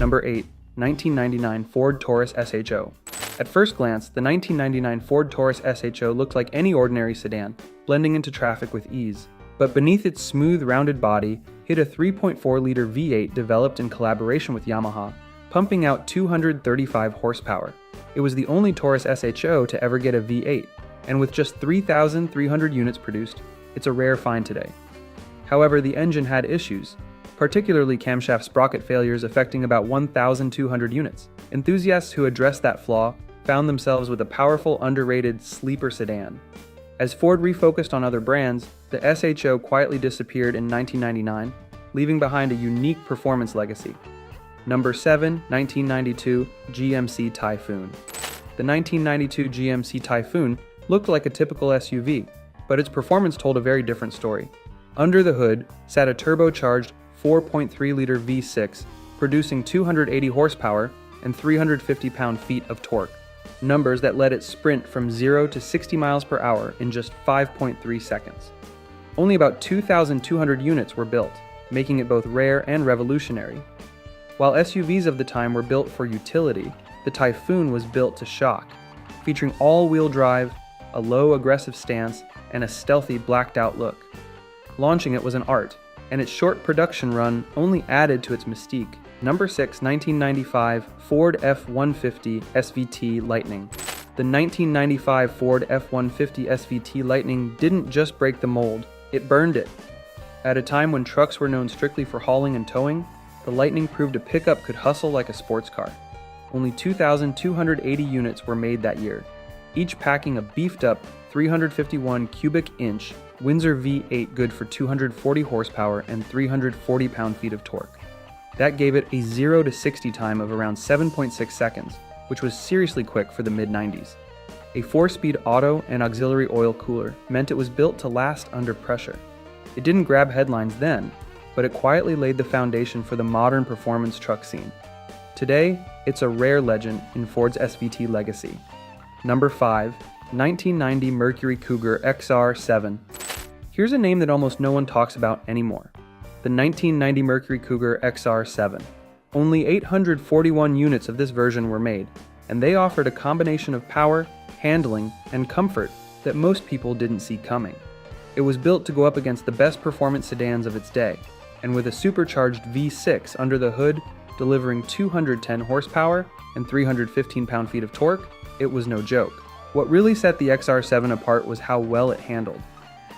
Number 8. 1999 Ford Taurus SHO. At first glance, the 1999 Ford Taurus SHO looked like any ordinary sedan, blending into traffic with ease. But beneath its smooth, rounded body hid a 3.4-liter V8 developed in collaboration with Yamaha, pumping out 235 horsepower. It was the only Taurus SHO to ever get a V8, and with just 3,300 units produced, it's a rare find today. However, the engine had issues, particularly camshaft sprocket failures affecting about 1,200 units. Enthusiasts who addressed that flaw found themselves with a powerful, underrated sleeper sedan. As Ford refocused on other brands, the SHO quietly disappeared in 1999, leaving behind a unique performance legacy. Number 7. 1992 GMC Typhoon. The 1992 GMC Typhoon looked like a typical SUV, but its performance told a very different story. Under the hood sat a turbocharged 4.3-liter V6, producing 280 horsepower and 350 pound-feet of torque, numbers that let it sprint from 0 to 60 miles per hour in just 5.3 seconds. Only about 2,200 units were built, making it both rare and revolutionary. While SUVs of the time were built for utility, the Typhoon was built to shock, featuring all-wheel drive, a low aggressive stance, and a stealthy blacked-out look. Launching it was an art, and its short production run only added to its mystique. Number 6. 1995 Ford F-150 SVT Lightning. The 1995 Ford F-150 SVT Lightning didn't just break the mold, it burned it. At a time when trucks were known strictly for hauling and towing, the Lightning proved a pickup could hustle like a sports car. Only 2,280 units were made that year, each packing a beefed-up 351 cubic inch Windsor V8 good for 240 horsepower and 340 pound-feet of torque. That gave it a 0 to 60 time of around 7.6 seconds, which was seriously quick for the mid-90s. A 4-speed auto and auxiliary oil cooler meant it was built to last under pressure. It didn't grab headlines then, but it quietly laid the foundation for the modern performance truck scene. Today, it's a rare legend in Ford's SVT legacy. Number 5. 1990 Mercury Cougar XR7. Here's a name that almost no one talks about anymore. The 1990 Mercury Cougar XR7. Only 841 units of this version were made, and they offered a combination of power, handling, and comfort that most people didn't see coming. It was built to go up against the best performance sedans of its day, and with a supercharged V6 under the hood delivering 210 horsepower and 315 pound-feet of torque, it was no joke. What really set the XR7 apart was how well it handled.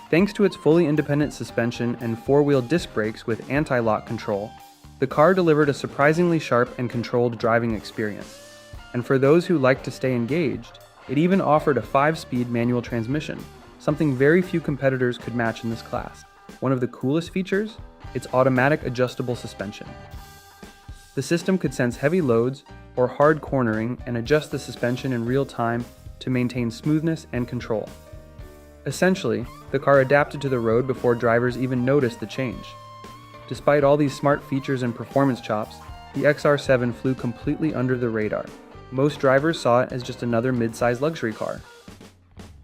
Thanks to its fully independent suspension and four-wheel disc brakes with anti-lock control, the car delivered a surprisingly sharp and controlled driving experience. And for those who like to stay engaged, it even offered a 5-speed manual transmission, something very few competitors could match in this class. One of the coolest features? Its automatic adjustable suspension. The system could sense heavy loads or hard cornering and adjust the suspension in real time to maintain smoothness and control. Essentially, the car adapted to the road before drivers even noticed the change. Despite all these smart features and performance chops, the XR7 flew completely under the radar. Most drivers saw it as just another mid-size luxury car.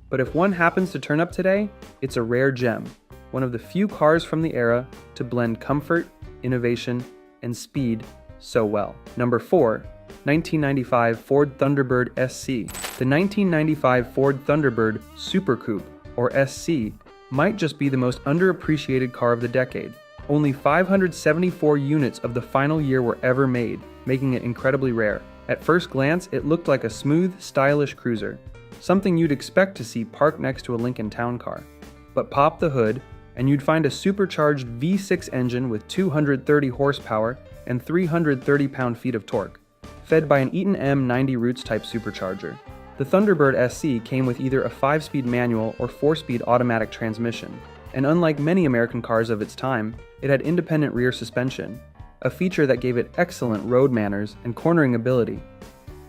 But if one happens to turn up today, it's a rare gem, one of the few cars from the era to blend comfort, innovation, and speed so well. Number 4. 1995 Ford Thunderbird SC. The 1995 Ford Thunderbird Super Coupe, or SC, might just be the most underappreciated car of the decade. Only 574 units of the final year were ever made, making it incredibly rare. At first glance, it looked like a smooth, stylish cruiser, something you'd expect to see parked next to a Lincoln Town Car. But pop the hood, and you'd find a supercharged V6 engine with 230 horsepower and 330 pound-feet of torque, fed by an Eaton M90 Roots type supercharger. The Thunderbird SC came with either a 5-speed manual or 4-speed automatic transmission, and unlike many American cars of its time, it had independent rear suspension, a feature that gave it excellent road manners and cornering ability.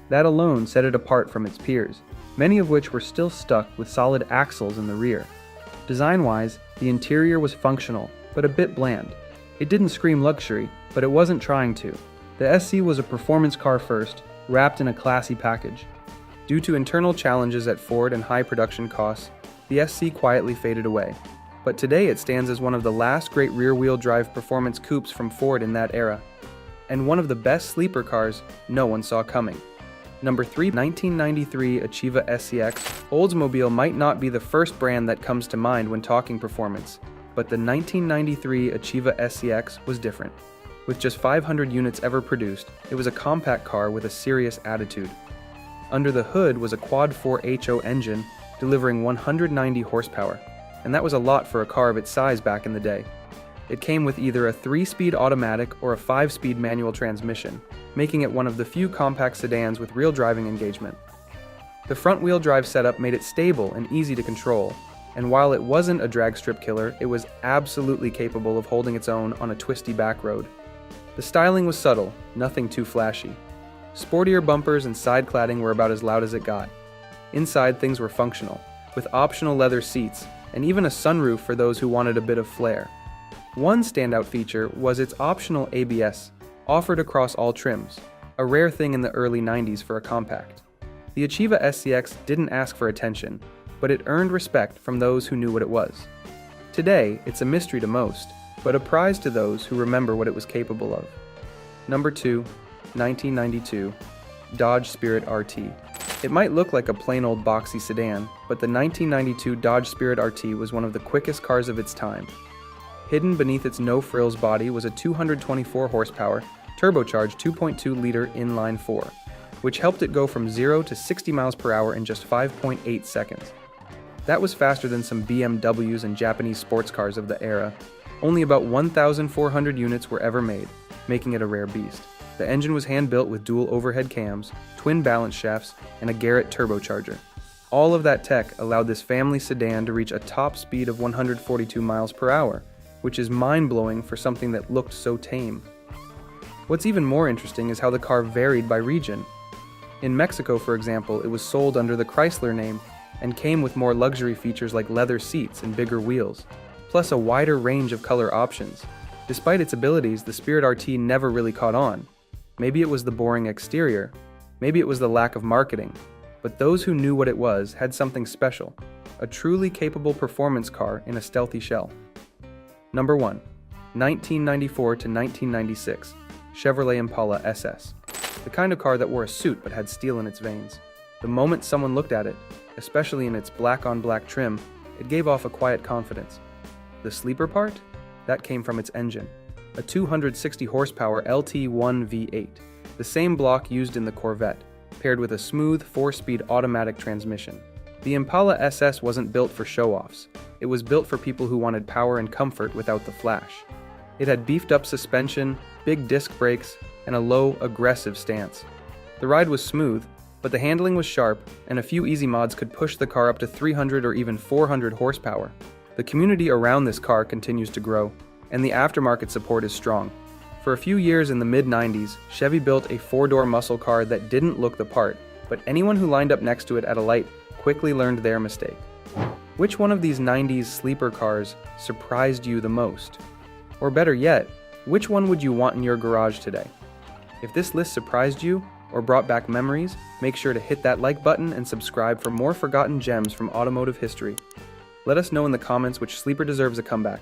That alone set it apart from its peers, many of which were still stuck with solid axles in the rear. Design-wise, the interior was functional, but a bit bland. It didn't scream luxury, but it wasn't trying to. The SC was a performance car first, wrapped in a classy package. Due to internal challenges at Ford and high production costs, the SC quietly faded away. But today it stands as one of the last great rear-wheel drive performance coupes from Ford in that era. and one of the best sleeper cars no one saw coming. Number 3, 1993 Achieva SCX. Oldsmobile might not be the first brand that comes to mind when talking performance, but the 1993 Achieva SCX was different. With just 500 units ever produced, it was a compact car with a serious attitude. Under the hood was a quad-4 SHO engine delivering 190 horsepower, and that was a lot for a car of its size back in the day. It came with either a 3-speed automatic or a 5-speed manual transmission, making it one of the few compact sedans with real driving engagement. The front-wheel drive setup made it stable and easy to control, and while it wasn't a drag strip killer, it was absolutely capable of holding its own on a twisty back road. The styling was subtle, nothing too flashy. Sportier bumpers and side cladding were about as loud as it got. Inside, things were functional, with optional leather seats and even a sunroof for those who wanted a bit of flair. One standout feature was its optional ABS, offered across all trims, a rare thing in the early 90s for a compact. The Achieva SCX didn't ask for attention, but it earned respect from those who knew what it was. Today, it's a mystery to most, but a prize to those who remember what it was capable of. Number 2, 1992 Dodge Spirit RT. It might look like a plain old boxy sedan, but the 1992 Dodge Spirit RT was one of the quickest cars of its time. Hidden beneath its no-frills body was a 224 horsepower, turbocharged 2.2-liter inline-4, which helped it go from 0 to 60 miles per hour in just 5.8 seconds. That was faster than some BMWs and Japanese sports cars of the era. Only about 1,400 units were ever made, making it a rare beast. The engine was hand-built with dual overhead cams, twin balance shafts, and a Garrett turbocharger. All of that tech allowed this family sedan to reach a top speed of 142 miles per hour, which is mind-blowing for something that looked so tame. What's even more interesting is how the car varied by region. In Mexico, for example, it was sold under the Chrysler name and came with more luxury features like leather seats and bigger wheels, plus a wider range of color options. Despite its abilities, the Spirit RT never really caught on. Maybe it was the boring exterior, maybe it was the lack of marketing, but those who knew what it was had something special, a truly capable performance car in a stealthy shell. Number 1, 1994 to 1996 Chevrolet Impala SS. The kind of car that wore a suit but had steel in its veins. The moment someone looked at it, especially in its black-on-black trim, it gave off a quiet confidence. The sleeper part? That came from its engine, a 260 horsepower LT1 V8, the same block used in the Corvette, paired with a smooth 4-speed automatic transmission. The Impala SS wasn't built for show-offs. It was built for people who wanted power and comfort without the flash. It had beefed-up suspension, big disc brakes, and a low, aggressive stance. The ride was smooth, but the handling was sharp, and a few easy mods could push the car up to 300 or even 400 horsepower. The community around this car continues to grow, and the aftermarket support is strong. For a few years in the mid-90s, Chevy built a 4-door muscle car that didn't look the part, but anyone who lined up next to it at a light quickly learned their mistake. Which one of these 90s sleeper cars surprised you the most? Or better yet, which one would you want in your garage today? If this list surprised you or brought back memories, make sure to hit that like button and subscribe for more forgotten gems from automotive history. Let us know in the comments which sleeper deserves a comeback.